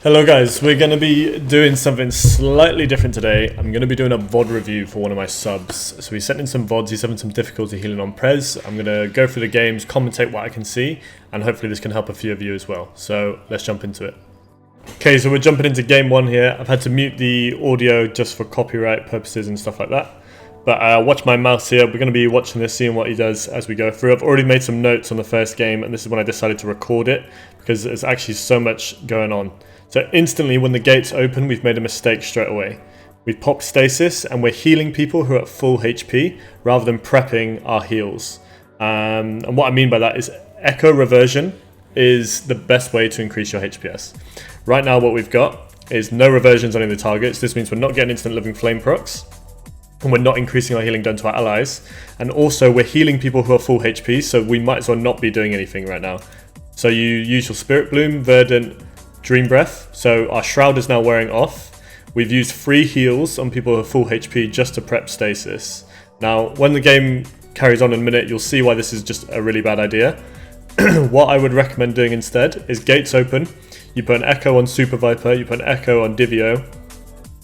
Hello guys, we're going to be doing something slightly different today. I'm going to be doing a VOD review for one of my subs. So he sent in some VODs, he's having some difficulty healing on Prez. I'm going to go through the games, commentate what I can see, and hopefully this can help a few of you as well. So let's jump into it. Okay, so we're jumping into game one here. I've had to mute the audio just for copyright purposes and stuff like that. But watch my mouse here. We're going to be watching this, seeing what he does as we go through. I've already made some notes on the first game, and this is when I decided to record it because there's actually so much going on. So instantly when the gates open, we've made a mistake straight away. We've popped stasis and we're healing people who are at full HP rather than prepping our heals. And what I mean by that is echo reversion is the best way to increase your HPS. Right now what we've got is no reversions on any of the targets. This means we're not getting instant living flame procs. And we're not increasing our healing done to our allies. And also we're healing people who are full HP, so we might as well not be doing anything right now. So you use your Spirit Bloom, Verdant, Dream Breath. So our Shroud is now wearing off. We've used free heals on people who are full HP just to prep stasis. Now, when the game carries on in a minute, you'll see why this is just a really bad idea. What I would recommend doing instead is gates open. You put an Echo on Super Viper, you put an Echo on Divio,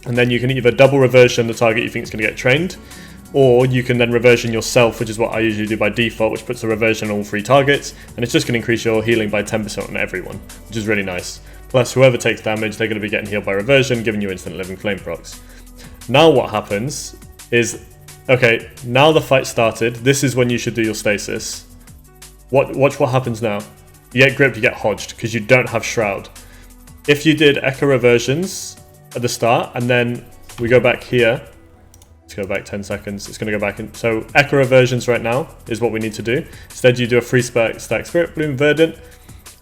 and then you can either double reversion the target you think is going to get trained, or you can then reversion yourself, which is what I usually do by default, which puts a reversion on all three targets, and it's just going to increase your healing by 10% on everyone, which is really nice. Plus, whoever takes damage, they're going to be getting healed by reversion, giving you instant living flame procs. Now what happens is, okay, now the fight started, this is when you should do your stasis. Watch what happens now. You get gripped, you get hodged, because you don't have Shroud. If you did Echo reversions at the start, and then we go back here, let's go back 10 seconds, it's going to go back in. So Echo reversions right now is what we need to do. Instead you do a free stack Spirit Bloom, Verdant.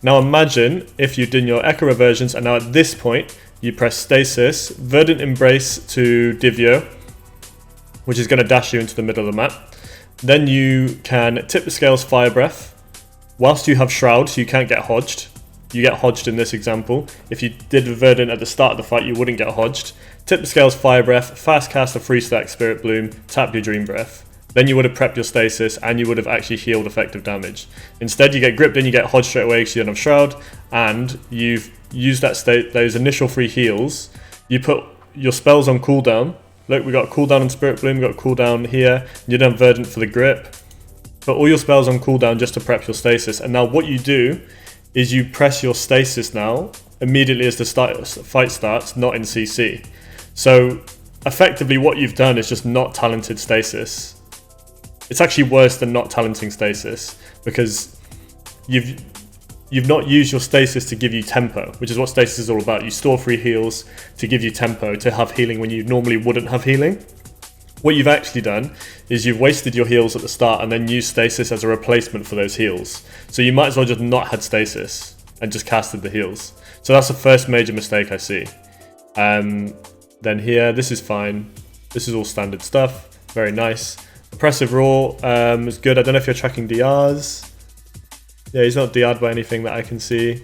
Now imagine if you did your Echo reversions, and now at this point you press stasis, Verdant Embrace to Divio, which is going to dash you into the middle of the map. Then you can tip the scales Fire Breath whilst you have Shroud, so you can't get hodged. You get hodged in this example. If you did Verdant at the start of the fight, you wouldn't get hodged. Tip the scales Fire Breath, fast cast a free stack Spirit Bloom, tap your Dream Breath. Then you would have prepped your stasis and you would have actually healed effective damage. Instead, you get gripped and you get hodged straight away because you don't have Shroud, and you've used those initial free heals. You put your spells on cooldown. Look, we got cooldown on Spirit Bloom, we got cooldown here. You don't have Verdant for the grip. Put all your spells on cooldown just to prep your stasis. And now what you do is you press your stasis now immediately as the fight starts, not in CC. So effectively what you've done is just not talented stasis. It's actually worse than not talenting stasis because you've not used your stasis to give you tempo, which is what stasis is all about. You store free heals to give you tempo, to have healing when you normally wouldn't have healing. What you've actually done is you've wasted your heals at the start and then used stasis as a replacement for those heals. So you might as well just not had stasis and just casted the heals. So that's the first major mistake I see. Then here, this is fine. This is all standard stuff. Very nice. Oppressive Roar is good. I don't know if you're tracking DRs. Yeah, he's not DR'd by anything that I can see.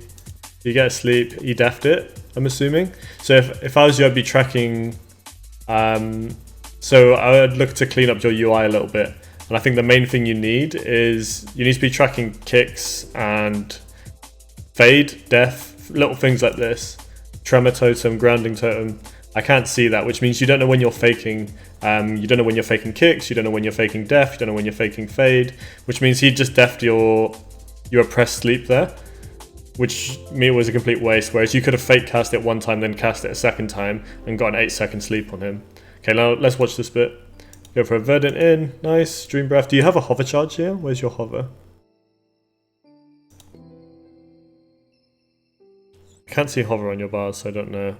You get asleep, he deffed it, I'm assuming. So if I was you, I'd be tracking... So I would look to clean up your UI a little bit. And I think the main thing you need to be tracking kicks and fade, death, little things like this. Tremor totem, grounding totem. I can't see that, which means you don't know when you're faking. You don't know when you're faking kicks, you don't know when you're faking death, you don't know when you're faking fade, which means he just deffed your oppressed sleep there, which me was a complete waste, whereas you could have fake cast it one time, then cast it a second time, and got an 8-second sleep on him. Okay, now let's watch this bit. Go for a Verdant in, nice, Dream Breath. Do you have a hover charge here? Where's your hover? I can't see hover on your bars, so I don't know.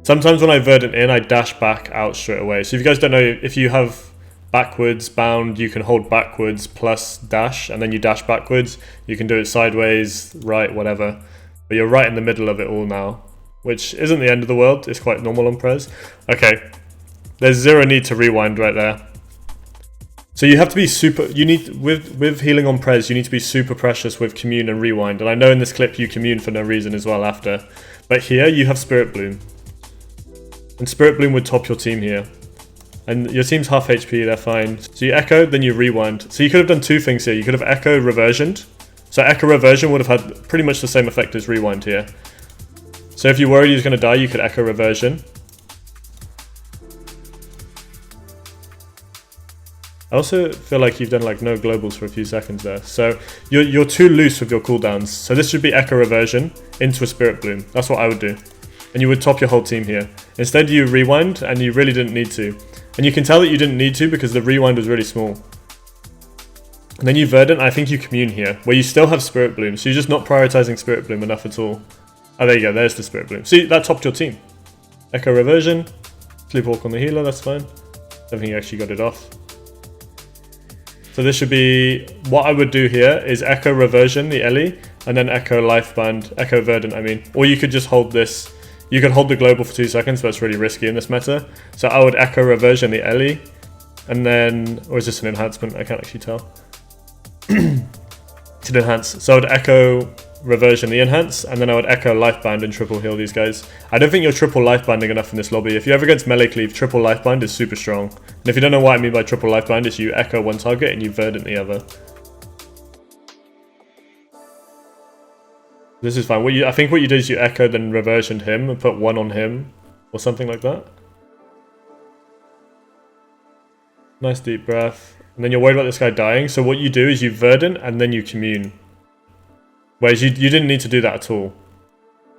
Sometimes when I Verdant in, I dash back out straight away. So if you guys don't know, if you have backwards bound, you can hold backwards plus dash, and then you dash backwards. You can do it sideways, right, whatever. But you're right in the middle of it all now, which isn't the end of the world. It's quite normal on Prez. Okay, there's zero need to rewind right there. So you have to be with healing on Prez, you need to be super precious with commune and rewind. And I know in this clip you commune for no reason as well after. But here you have Spirit Bloom. And Spirit Bloom would top your team here. And your team's half HP, they're fine. So you echo, then you rewind. So you could have done two things here. You could have echo reversioned, So Echo Reversion would have had pretty much the same effect as Rewind here. So if you worried he was going to die, you could Echo Reversion. I also feel like you've done like no globals for a few seconds there. So you're too loose with your cooldowns. So this should be Echo Reversion into a Spirit Bloom. That's what I would do. And you would top your whole team here. Instead you Rewind, and you really didn't need to. And you can tell that you didn't need to because the Rewind was really small. And then you Verdant, I think you Commune here, where you still have Spirit Bloom. So you're just not prioritizing Spirit Bloom enough at all. Oh, there you go, there's the Spirit Bloom. See, that topped your team. Echo Reversion, Sleepwalk on the healer, that's fine. I think you actually got it off. So this should be, what I would do here is Echo Reversion, the Ellie, and then Echo Lifeband, Echo Verdant, I mean. Or you could just hold this, you could hold the global for 2 seconds, but it's really risky in this meta. So I would Echo Reversion, the Ellie, and then, or is this an enhancement? I can't actually tell. It's an enhance. So I would Echo Reversion, the enhance, and then I would Echo Lifeband and triple heal these guys. I don't think you're triple lifebanding enough in this lobby. If you're ever against melee cleave, triple lifebind is super strong. And if you don't know what I mean by triple lifebind, is you Echo one target and you Verdant the other. This is fine. I think what you did is you Echoed then Reversioned him and put 1 on him, or something like that. Nice deep breath. And then you're worried about this guy dying, so what you do is you Verdant and then you Commune. Whereas you didn't need to do that at all.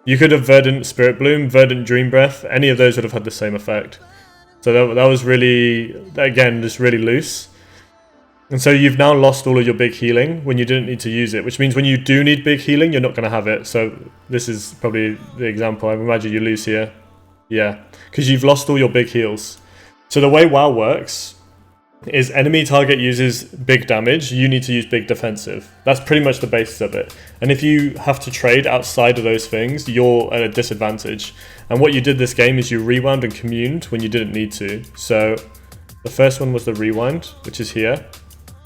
You could have Verdant Spirit Bloom, Verdant Dream Breath, any of those would have had the same effect. So that was really, again, just really loose. And so you've now lost all of your big healing when you didn't need to use it, which means when you do need big healing, you're not going to have it. So this is probably the example. I imagine you lose here. Yeah, because you've lost all your big heals. So the way WoW works is enemy target uses big damage, you need to use big defensive. That's pretty much the basis of it. And if you have to trade outside of those things, you're at a disadvantage. And what you did this game is you rewound and communed when you didn't need to. So the first one was the rewind, which is here.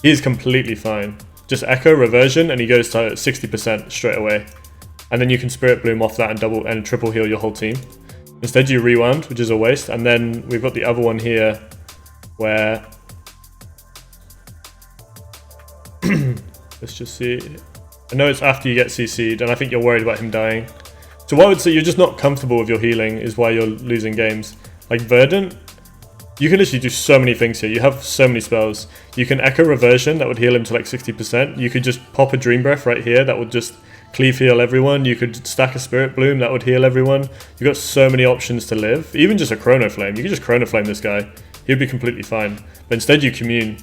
He is completely fine. Just Echo Reversion and he goes to 60% straight away. And then you can Spirit Bloom off that and double and triple heal your whole team. Instead you rewound, which is a waste. And then we've got the other one here where let's just see. I know it's after you get CC'd, and I think you're worried about him dying. So what I would say, you're just not comfortable with your healing is why you're losing games. Like Verdant, you can literally do so many things here. You have so many spells. You can Echo Reversion, that would heal him to like 60%. You could just pop a Dream Breath right here, that would just cleave heal everyone. You could stack a Spirit Bloom, that would heal everyone. You've got so many options to live. Even just a Chrono Flame. You could just Chrono Flame this guy. He'd be completely fine. But instead you Commune.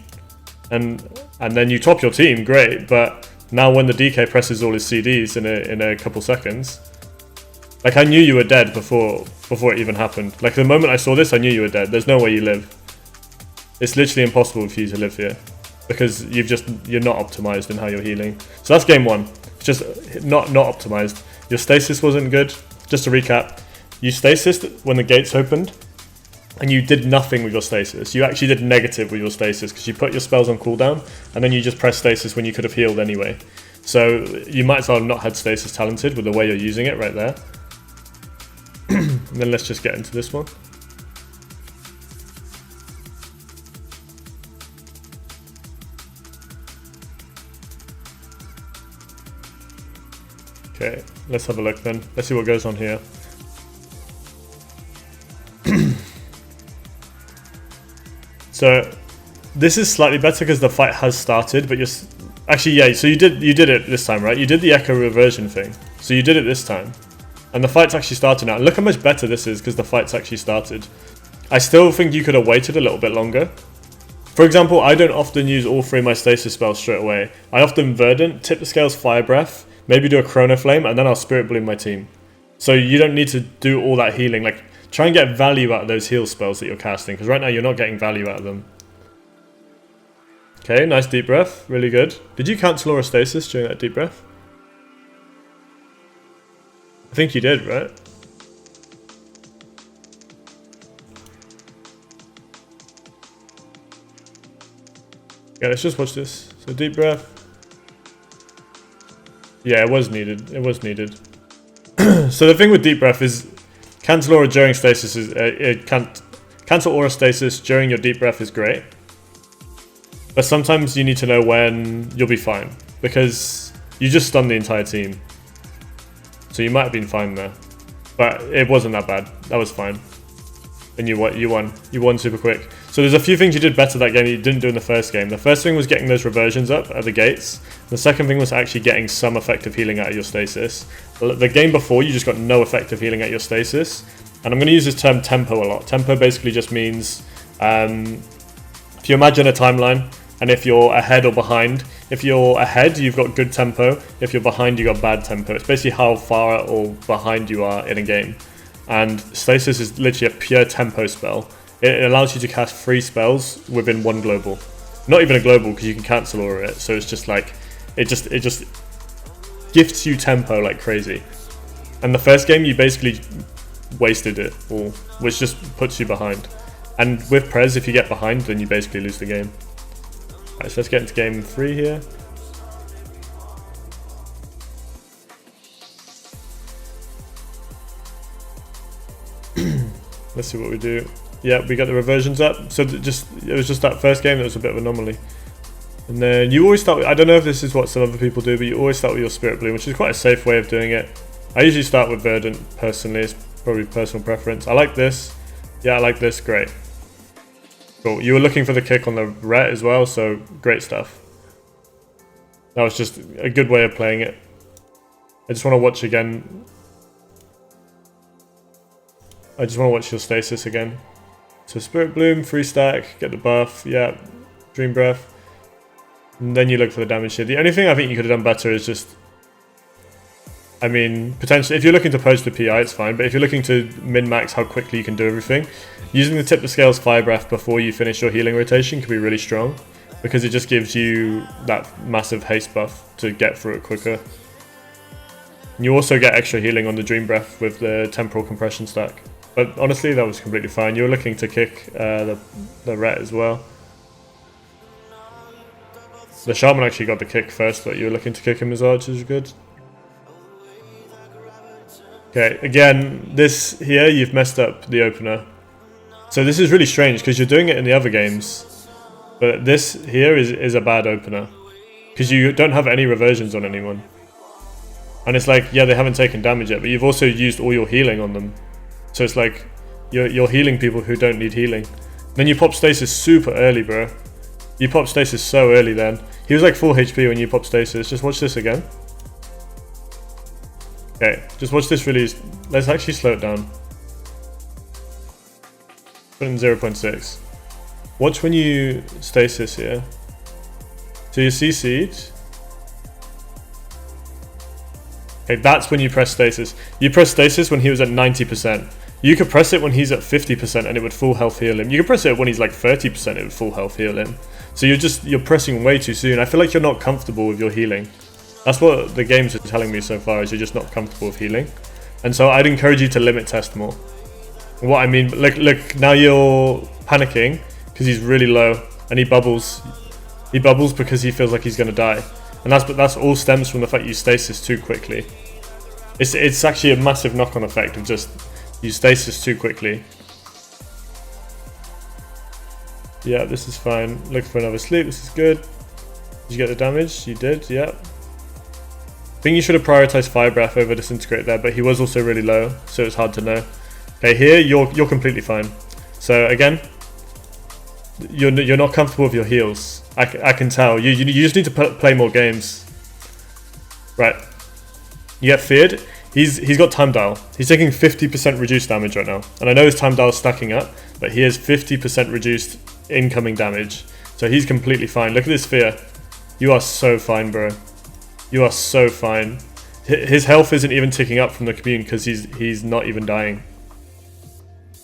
And then you top your team, great, but now when the DK presses all his CDs in a couple seconds, like I knew you were dead before it even happened. Like the moment I saw this, I knew you were dead. There's no way you live. It's literally impossible for you to live here because you're not optimized in how you're healing. So that's game 1. It's just not optimized. Your stasis wasn't good. Just to recap, you stasised when the gates opened. And you did nothing with your stasis. You actually did negative with your stasis because you put your spells on cooldown and then you just press stasis when you could have healed anyway. So you might as well have not had stasis talented with the way you're using it right there. And then let's just get into this one. Okay, let's have a look then. Let's see what goes on here. So this is slightly better because the fight has started, but you're actually, yeah, so you did it this time, right? You did the Echo Reversion thing. So you did it this time. And the fight's actually started now. Look how much better this is because the fight's actually started. I still think you could have waited a little bit longer. For example, I don't often use all 3 of my stasis spells straight away. I often Verdant, tip the scales Fire Breath, maybe do a Chrono Flame, and then I'll Spirit Bloom my team. So you don't need to do all that healing. Like, try and get value out of those heal spells that you're casting, because right now you're not getting value out of them. Okay, nice deep breath, really good. Did you cancel or a stasis during that deep breath? I think you did, right? Yeah, let's just watch this. So deep breath. Yeah, it was needed. It was needed. So the thing with deep breath is cancel aura during stasis is cancel aura stasis during your deep breath is great. But sometimes you need to know when you'll be fine, because You just stunned the entire team. So you might have been fine there. But it wasn't that bad. That was fine. And you won. You won super quick. So there's a few things you did better that game that you didn't do in the first game. The first thing was getting those reversions up at the gates. The second thing was actually getting some effective healing out of your stasis. The game before, you just got no effective healing at your stasis. And I'm going to use this term tempo a lot. Tempo basically just means, if you imagine a timeline, and if you're ahead or behind, if you're ahead, you've got good tempo. If you're behind, you've got bad tempo. It's basically how far or behind you are in a game. And stasis is literally a pure tempo spell. It allows you to cast 3 spells within 1 global. Not even a global, because you can cancel all of it. So it's just like, it just gifts you tempo like crazy. And the first game, you basically wasted it all, which just puts you behind. And with Prez, if you get behind, then you basically lose the game. Alright, so let's get into game 3 here. Let's see what we do. Yeah, we got the reversions up. So it was just that first game that was a bit of an anomaly. And then you always start with, I don't know if this is what some other people do, but you always start with your Spirit Bloom, which is quite a safe way of doing it. I usually start with Verdant personally. It's probably personal preference. I like this. Yeah, I like this. Great. Cool. You were looking for the kick on the ret as well, so great stuff. That was just a good way of playing it. I just want to watch again. I just want to watch your stasis again. So Spirit Bloom, 3 stack, get the buff, yeah, Dream Breath. And then you look for the damage here. The only thing I think you could have done better is just, I mean, potentially, if you're looking to poach the PI, it's fine, but if you're looking to min-max how quickly you can do everything, using the Tip the Scales Fire Breath before you finish your healing rotation can be really strong, because it just gives you that massive haste buff to get through it quicker. And you also get extra healing on the Dream Breath with the Temporal Compression stack. But honestly, that was completely fine. You were looking to kick the ret as well. The Shaman actually got the kick first, but you were looking to kick him as well, which is good. Okay, again, this here, you've messed up the opener. So this is really strange, because you're doing it in the other games. But this here is a bad opener. Because you don't have any reversions on anyone. And it's like, yeah, they haven't taken damage yet, but you've also used all your healing on them. So it's like, you're healing people who don't need healing. Then you pop stasis super early, bro. You pop stasis so early then. He was like full HP when you pop stasis. Just watch this again. Okay, just watch this release. Let's actually slow it down. Put in 0.6. Watch when you stasis here. So you CC'd. Okay, that's when you press stasis. You press stasis when he was at 90%. You could press it when he's at 50% and it would full health heal him. You could press it when he's like 30%, it would full health heal him. So you're pressing way too soon. I feel like you're not comfortable with your healing. That's what the games are telling me so far, is you're just not comfortable with healing. And so I'd encourage you to limit test more. What I mean, look, now you're panicking because he's really low and he bubbles. He bubbles because he feels like he's going to die. And that's all stems from the fact you stasis too quickly. It's actually a massive knock-on effect of just you stasis too quickly. Yeah, this is fine. Look for another sleep. This is good. Did you get the damage? You did, yeah. I think you should have prioritized Fire Breath over Disintegrate there, but he was also really low, so it's hard to know. Okay, here you're completely fine. So again, you're not comfortable with your heals. I can tell. You just need to play more games. Right. You get feared. He's got Time Dial. He's taking 50% reduced damage right now. And I know his Time Dial is stacking up, but he has 50% reduced incoming damage. So he's completely fine. Look at this fear. You are so fine, bro. You are so fine. His health isn't even ticking up from the commune because he's not even dying.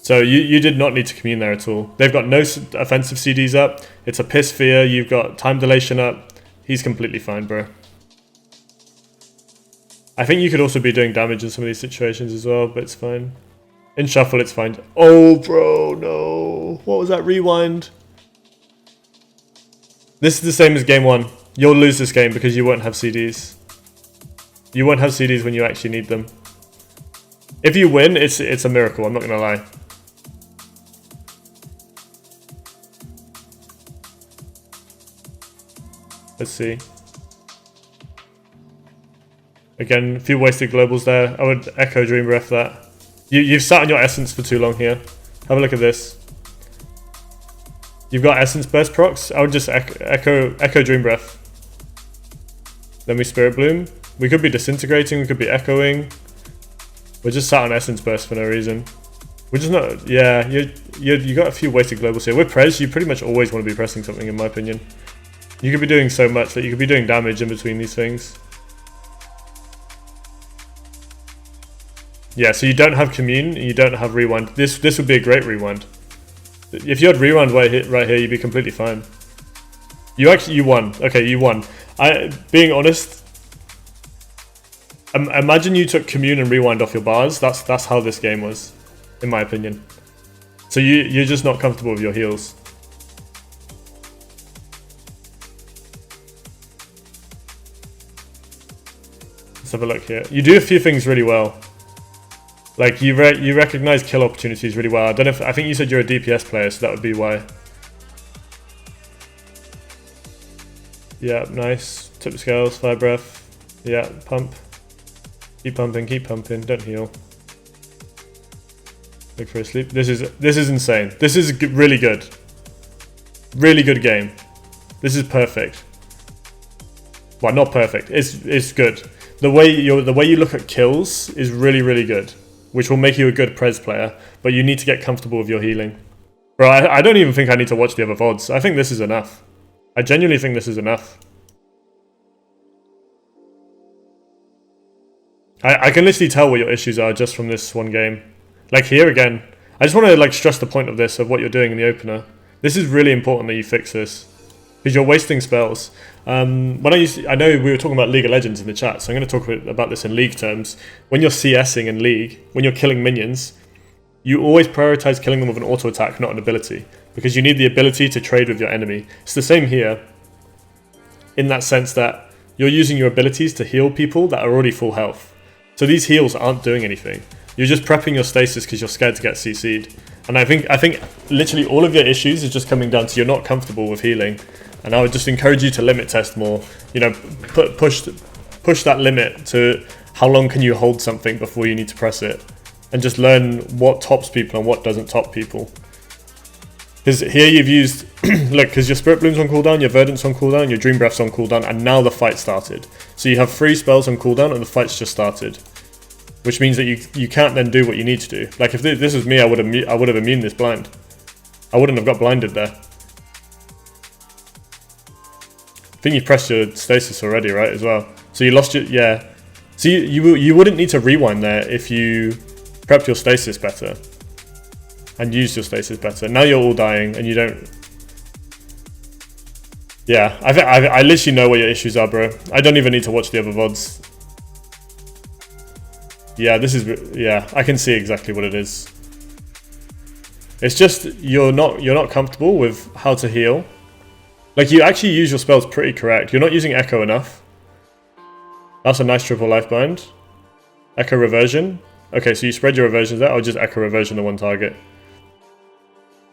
So you did not need to commune there at all. They've got no offensive CDs up. It's a piss fear. You've got time dilation up. He's completely fine, bro. I think you could also be doing damage in some of these situations as well, but it's fine. In shuffle, it's fine. Oh, bro, no. What was that? Rewind. This is the same as game 1. You'll lose this game because you won't have CDs. You won't have CDs when you actually need them. If you win, it's a miracle, I'm not going to lie. Let's see. Again, a few wasted globals there. I would echo Dream Breath that. You've sat on your essence for too long here. Have a look at this. You've got essence burst procs. I would just echo Dream Breath. Then we Spirit Bloom. We could be disintegrating. We could be echoing. We're just sat on essence burst for no reason. We're just not. Yeah, you got a few wasted globals here. With Prez, you pretty much always want to be pressing something, in my opinion. You could be doing so much that you could be doing damage in between these things. Yeah, so you don't have Commune, you don't have Rewind. This would be a great Rewind. If you had Rewind right here, you'd be completely fine. You won. Okay, you won. Being honest, imagine you took Commune and Rewind off your bars. That's how this game was, in my opinion. So you're just not comfortable with your heals. Let's have a look here. You do a few things really well. Like you recognize kill opportunities really well. I think you said you're a DPS player, so that would be why. Yeah, nice. Tip scales, fire breath. Yeah, pump. Keep pumping, don't heal. Look for a sleep. This is insane. This is really good. Really good game. This is perfect. Well, not perfect. It's good. The way you look at kills is really good, which will make you a good Prez player, but you need to get comfortable with your healing. Bro, I don't even think I need to watch the other VODs. I think this is enough. I genuinely think this is enough. I can literally tell what your issues are just from this one game. Like here again, I just want to like stress the point of this, of what you're doing in the opener. This is really important that you fix this, because you're wasting spells. I know we were talking about League of Legends in the chat, so I'm going to talk about this in League terms. When you're CSing in League, when you're killing minions, you always prioritize killing them with an auto attack, not an ability, because you need the ability to trade with your enemy. It's the same here, in that sense that you're using your abilities to heal people that are already full health. So these heals aren't doing anything. You're just prepping your stasis because you're scared to get CC'd. And I think literally all of your issues is just coming down to you're not comfortable with healing. And I would just encourage you to limit test more. You know, push that limit to how long can you hold something before you need to press it, and just learn what tops people and what doesn't top people. Because here you've used look, because your Spirit Bloom's on cooldown, your Verdant's on cooldown, your Dream Breath's on cooldown, and now the fight started. So you have 3 spells on cooldown and the fight's just started, which means that you can't then do what you need to do. Like if this was me, I would have immune this blind. I wouldn't have got blinded there. I think you pressed your stasis already, right, as well. So you lost your, yeah. So you wouldn't need to rewind there if you prepped your stasis better and used your stasis better. Now you're all dying and you don't. Yeah, I literally know what your issues are, bro. I don't even need to watch the other VODs. Yeah, I can see exactly what it is. It's just you're not comfortable with how to heal. Like you actually use your spells pretty correct. You're not using Echo enough. That's a nice triple life bind. Echo reversion. Okay, so you spread your reversions out. I'll just Echo reversion to one target.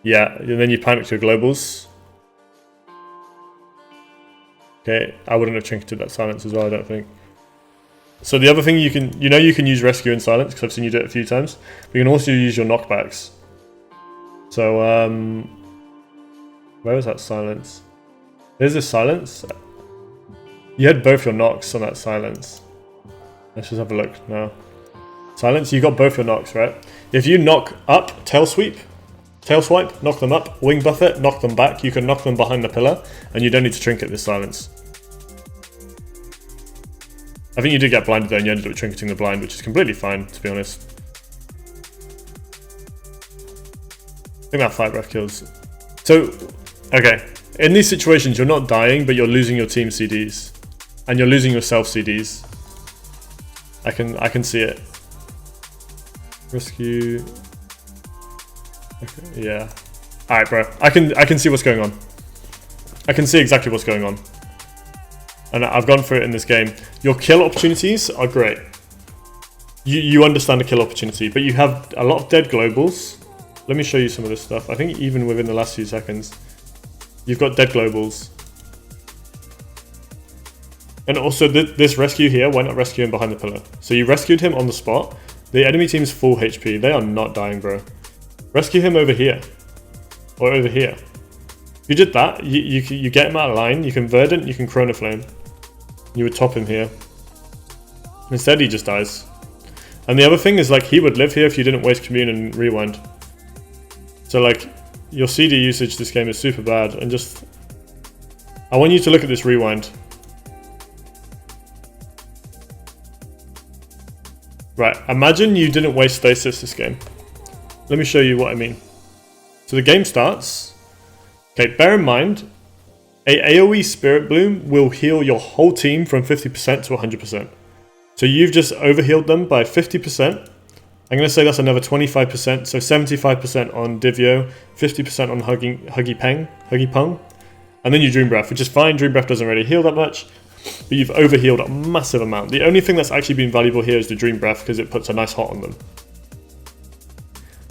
Yeah, and then you panic your globals. Okay, I wouldn't have trinketed that silence as well, I don't think. So the other thing you can use rescue and silence, because I've seen you do it a few times. But you can also use your knockbacks. So where was that silence? There's a silence. You had both your knocks on that silence. Let's just have a look now. Silence, you got both your knocks, right? If you knock up, tail swipe, knock them up, wing buffet, knock them back, you can knock them behind the pillar, and you don't need to trinket this silence. I think you did get blinded there and you ended up trinketing the blind, which is completely fine, to be honest. I think that fire breath kills. So, okay. In these situations, you're not dying, but you're losing your team CDs. And you're losing yourself CDs. I can see it. Rescue. Okay, yeah. Alright, bro. I can see what's going on. I can see exactly what's going on. And I've gone through it in this game. Your kill opportunities are great. You understand the kill opportunity, but you have a lot of dead globals. Let me show you some of this stuff. I think even within the last few seconds, you've got dead globals. And also this rescue here, why not rescue him behind the pillar? So you rescued him on the spot. The enemy team's full HP. They are not dying, bro. Rescue him over here. Or over here. If you did that, you get him out of line, you can Verdant, you can Chrono Flame. You would top him here. Instead he just dies. And the other thing is like he would live here if you didn't waste Commune and Rewind. So like your CD usage this game is super bad, and just I want you to look at this Rewind. Right, imagine you didn't waste stasis this game. Let me show you what I mean. So the game starts. Okay, bear in mind, a AoE Spirit Bloom will heal your whole team from 50% to 100%. So you've just overhealed them by 50%. I'm going to say that's another 25%, so 75% on Divio, 50% on Huggy Pung, and then you Dream Breath, which is fine. Dream Breath doesn't really heal that much, but you've overhealed a massive amount. The only thing that's actually been valuable here is the Dream Breath, because it puts a nice hot on them.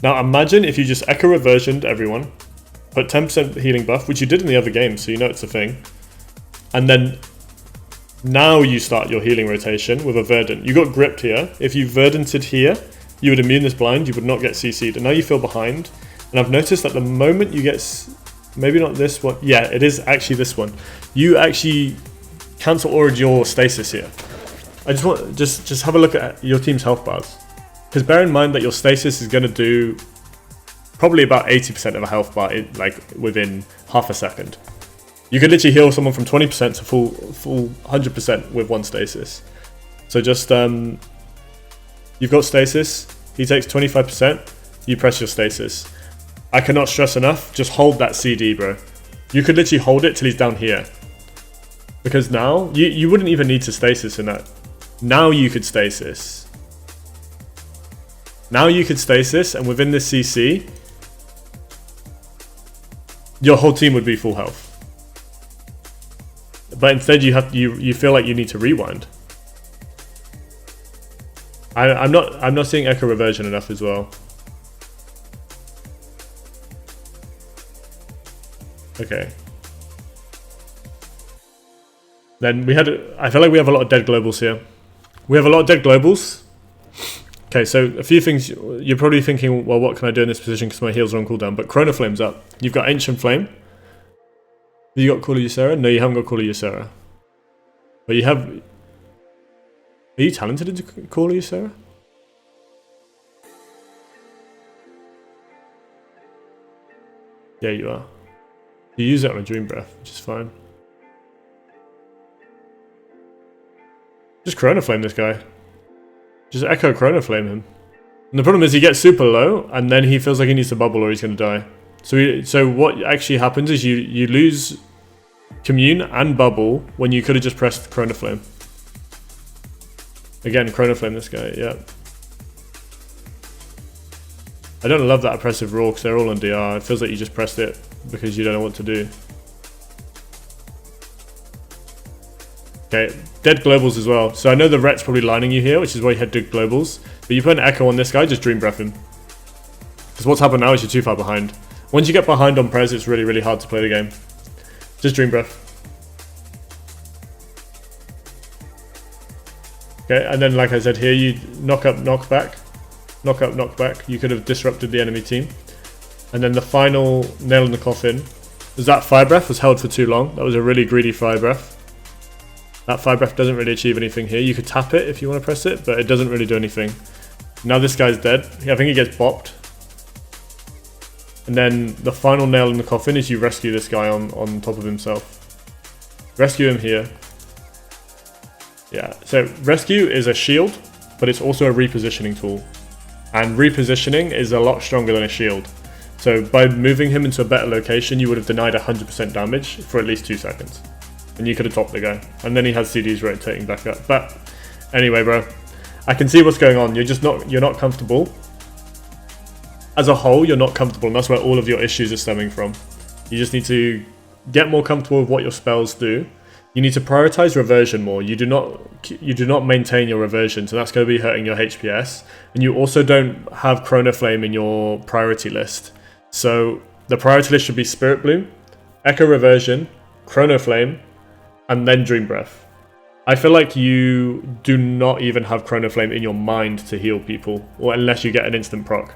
Now imagine if you just Echo Reversioned everyone, put 10% healing buff, which you did in the other game, so you know it's a thing, and then now you start your healing rotation with a Verdant. You got gripped here. If you Verdanted here, you would immune this blind, you would not get CC'd, and now you feel behind. And I've noticed that the moment you get, maybe not this one, yeah, it is actually this one. You actually cancel ordered your stasis here. I just want, just have a look at your team's health bars. Because bear in mind that your stasis is going to do probably about 80% of a health bar like within half a second. You could literally heal someone from 20% to full 100% with one stasis. So just, you've got stasis, he takes 25%, you press your stasis. I cannot stress enough, just hold that CD, bro. You could literally hold it till he's down here. Because now, you wouldn't even need to stasis in that. Now you could stasis. Now you could stasis, and within this CC, your whole team would be full health. But instead you feel like you need to rewind. I'm not seeing Echo Reversion enough as well. Okay. Then I feel like we have a lot of dead globals here. We have a lot of dead globals. Okay, so a few things. You're probably thinking, well, what can I do in this position because my heals are on cooldown? But Chrono Flame's up. You've got Ancient Flame. Have you got Call of Ysera? No, you haven't got Call of Ysera. But you have... Are you talented into Call of Ysera? Yeah, you are. You use it on a Dream Breath, which is fine. Just Chrono Flame this guy. Just Echo Chrono Flame him. And the problem is he gets super low, and then he feels like he needs to bubble or he's going to die. So what actually happens is you lose Commune and Bubble when you could have just pressed Chrono Flame. Again, Chrono Flame this guy, yeah. I don't love that oppressive roar because they're all on DR. It feels like you just pressed it because you don't know what to do. Okay, dead globals as well. So I know the Ret's probably lining you here, which is why you had dead globals. But you put an Echo on this guy, just Dream Breath him. Because what's happened now is you're too far behind. Once you get behind on Prez, it's really, really hard to play the game. Just Dream Breath. Okay, and then like I said here, you knock up, knock back. Knock up, knock back. You could have disrupted the enemy team. And then the final nail in the coffin is that Fire Breath was held for too long. That was a really greedy Fire Breath. That Fire Breath doesn't really achieve anything here. You could tap it if you want to press it, but it doesn't really do anything. Now this guy's dead. I think he gets bopped. And then the final nail in the coffin is you rescue this guy on top of himself. Rescue him here. Yeah, so rescue is a shield, but it's also a repositioning tool. And repositioning is a lot stronger than a shield. So by moving him into a better location, you would have denied 100% damage for at least 2 seconds. And you could have topped the guy. And then he has CDs rotating back up. But anyway, bro, I can see what's going on. You're not comfortable. As a whole, you're not comfortable, and that's where all of your issues are stemming from. You just need to get more comfortable with what your spells do. You need to prioritize reversion more. You do not maintain your reversion, so that's going to be hurting your HPS. And you also don't have Chrono Flame in your priority list. So the priority list should be Spirit Bloom, Echo Reversion, Chrono Flame, and then Dream Breath. I feel like you do not even have Chrono Flame in your mind to heal people, or unless you get an instant proc.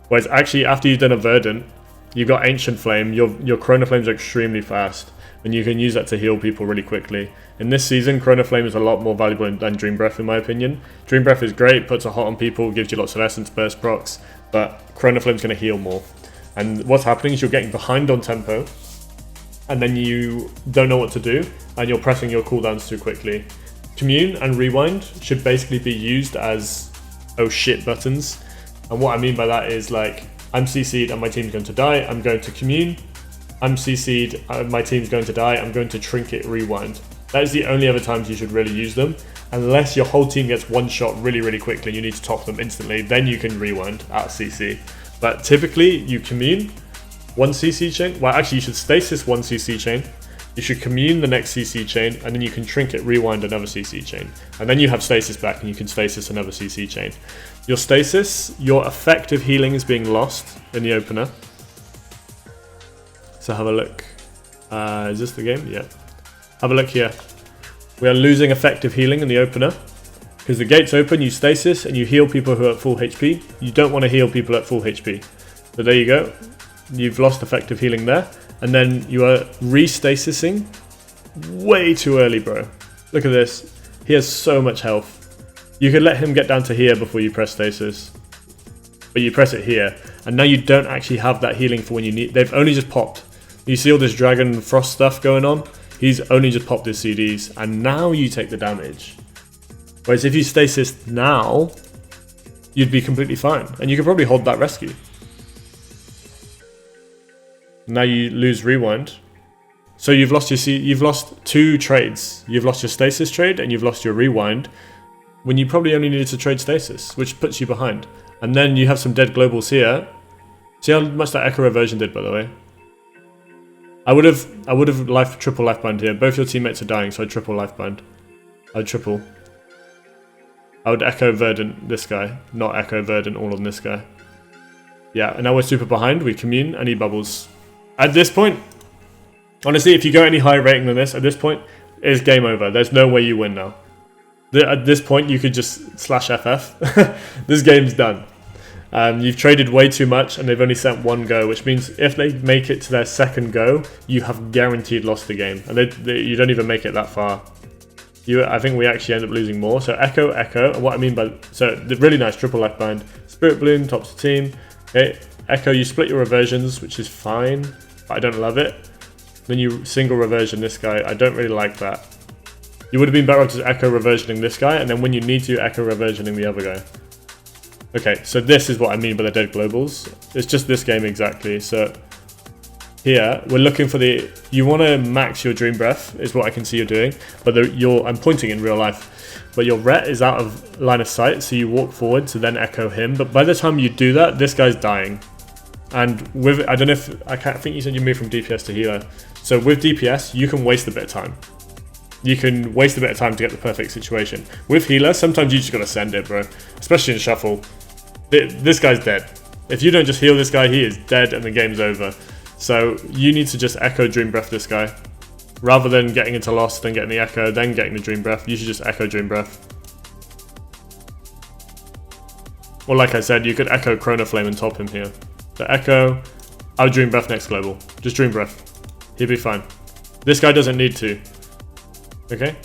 Whereas actually after you've done a Verdant, you've got Ancient Flame, your Chrono Flames are extremely fast, and you can use that to heal people really quickly. In this season, Chrono Flame is a lot more valuable than Dream Breath in my opinion. Dream Breath is great, puts a hot on people, gives you lots of Essence Burst procs, but Chrono Flame's going to heal more. And what's happening is you're getting behind on tempo, and then you don't know what to do, and you're pressing your cooldowns too quickly. Commune and Rewind should basically be used as oh shit buttons. And what I mean by that is like, I'm CC'd and my team's going to die, I'm going to Commune. I'm CC'd, my team's going to die, I'm going to Trinket Rewind. That is the only other times you should really use them. Unless your whole team gets one shot really, really quickly and you need to top them instantly, then you can Rewind at CC. But typically, you Commune, one CC chain. Well, actually, you should Stasis one CC chain. You should Commune the next CC chain, and then you can Trinket Rewind another CC chain. And then you have Stasis back, and you can Stasis another CC chain. Your Stasis, your effective healing is being lost in the opener. So have a look. Is this the game? Yeah. Have a look here. We are losing effective healing in the opener. Because the gates open, you Stasis, and you heal people who are at full HP. You don't want to heal people at full HP. So there you go. You've lost effective healing there. And then you are re-stasising way too early, bro. Look at this. He has so much health. You could let him get down to here before you press stasis. But you press it here. And now you don't actually have that healing for when you need. They've only just popped. You see all this Dragon Frost stuff going on? He's only just popped his CDs. And now you take the damage. Whereas if you stasis now, you'd be completely fine. And you could probably hold that rescue. Now you lose Rewind. So you've lost you've lost two trades. You've lost your stasis trade and you've lost your Rewind when you probably only needed to trade stasis, which puts you behind. And then you have some dead globals here. See how much that Echo Reversion did, by the way. I would have triple lifebind here. Both your teammates are dying, so I'd triple lifebind. I would Echo Verdant this guy, not Echo Verdant all on this guy. Yeah, and now we're super behind. We Commune and he bubbles. At this point, honestly, if you go any higher rating than this, at this point, it's game over. There's no way you win now. At this point, you could just slash FF. This game's done. You've traded way too much, and they've only sent one go, which means if they make it to their second go, you have guaranteed lost the game. And you don't even make it that far. I think we actually end up losing more. So Echo, and what I mean by... So, the really nice triple left bind. Spirit Bloom tops the team. Okay, Echo, you split your reversions, which is fine. But I don't love it. Then you single reversion this guy. I don't really like that. You would have been better off just Echo reversioning this guy, and then when you need to, Echo reversioning the other guy. Okay, so this is what I mean by the dead globals. It's just this game exactly. So here, we're looking for the... You want to max your Dream Breath, is what I can see you're doing. But I'm pointing in real life. But your Ret is out of line of sight, so you walk forward to then Echo him. But by the time you do that, this guy's dying. And with... I don't know if... I think you said you moved from DPS to healer. So with DPS, you can waste a bit of time. You can waste a bit of time to get the perfect situation. With healer, sometimes you just gotta send it, bro. Especially in shuffle. This guy's dead. If you don't just heal this guy, he is dead and the game's over. So you need to just Echo Dream Breath this guy. Rather than getting into Lost, then getting the Echo, then getting the Dream Breath, you should just Echo Dream Breath. Or like I said, you could Echo Chrono Flame and top him here. So Echo, I'll Dream Breath next global. Just Dream Breath. He'll be fine. This guy doesn't need to. Okay.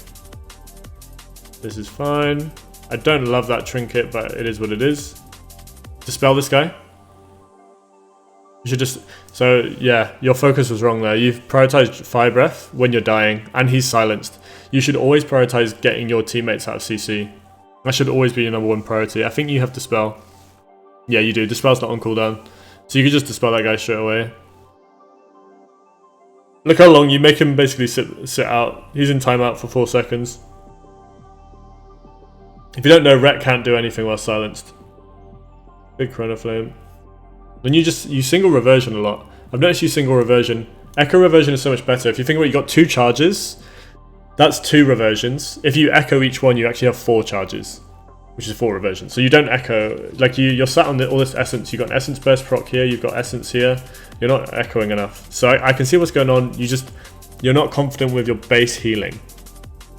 This is fine. I don't love that trinket, but it is what it is. Dispel this guy. You should just... So, yeah, your focus was wrong there. You've prioritized Fire Breath when you're dying, and he's silenced. You should always prioritize getting your teammates out of CC. That should always be your number one priority. I think you have Dispel. Yeah, you do. Dispel's not on cooldown. So you could just Dispel that guy straight away. Look how long you make him basically sit out. He's in timeout for 4 seconds. If you don't know, Ret can't do anything while silenced. Big Chrono Flame. Then you single reversion a lot. I've noticed you single reversion. Echo reversion is so much better. If you think about it, you got 2 charges. That's 2 reversions. If you echo each one, you actually have 4 charges, which is 4 reversions. So you don't echo, like you're sat on all this essence. You've got an essence burst proc here. You've got essence here. You're not echoing enough. So I can see what's going on. You're not confident with your base healing.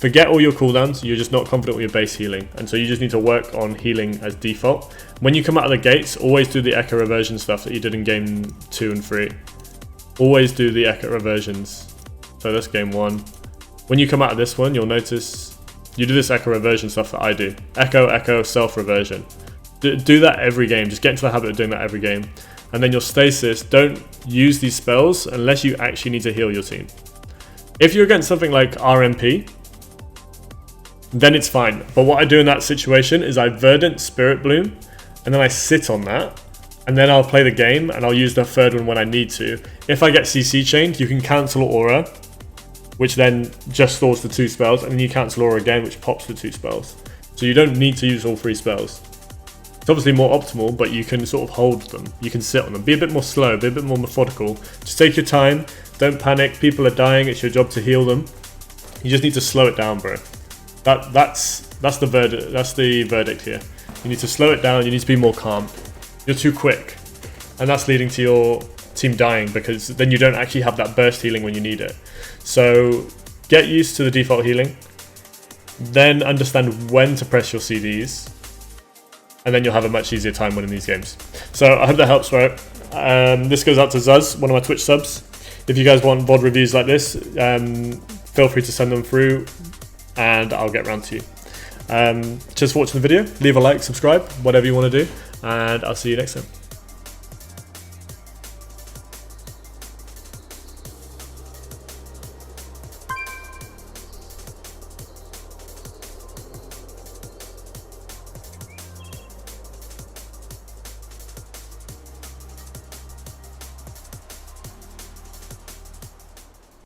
forget all your cooldowns, you're just not confident with your base healing, and so you just need to work on healing as default. When you come out of the gates, always do the echo reversion stuff that you did in game 2 and 3. Always do the echo reversions. So that's game 1. When you come out of this one, you'll notice you do this echo reversion stuff that I do. Echo, echo, self reversion. Do that every game. Just get into the habit of doing that every game. And then your stasis, don't use these spells unless you actually need to heal your team. If you're against something like RMP, then it's fine. But what I do in that situation is I Verdant Spirit Bloom, and then I sit on that, and then I'll play the game, and I'll use the third one when I need to. If I get CC chained, you can cancel Aura, which then just stores the 2 spells, and then you cancel Aura again, which pops the 2 spells. So you don't need to use all 3 spells. It's obviously more optimal, but you can sort of hold them. You can sit on them. Be a bit more slow, be a bit more methodical. Just take your time. Don't panic. People are dying. It's your job to heal them. You just need to slow it down, bro. That's the verdict. That's the verdict here. You need to slow it down. You need to be more calm. You're too quick, and that's leading to your team dying because then you don't actually have that burst healing when you need it. So get used to the default healing. Then understand when to press your CDs. And then you'll have a much easier time winning these games. So I hope that helps, right? This goes out to Zuz, one of my Twitch subs. If you guys want VOD reviews like this, feel free to send them through and I'll get around to you. Just for watching the video. Leave a like, subscribe, whatever you want to do. And I'll see you next time.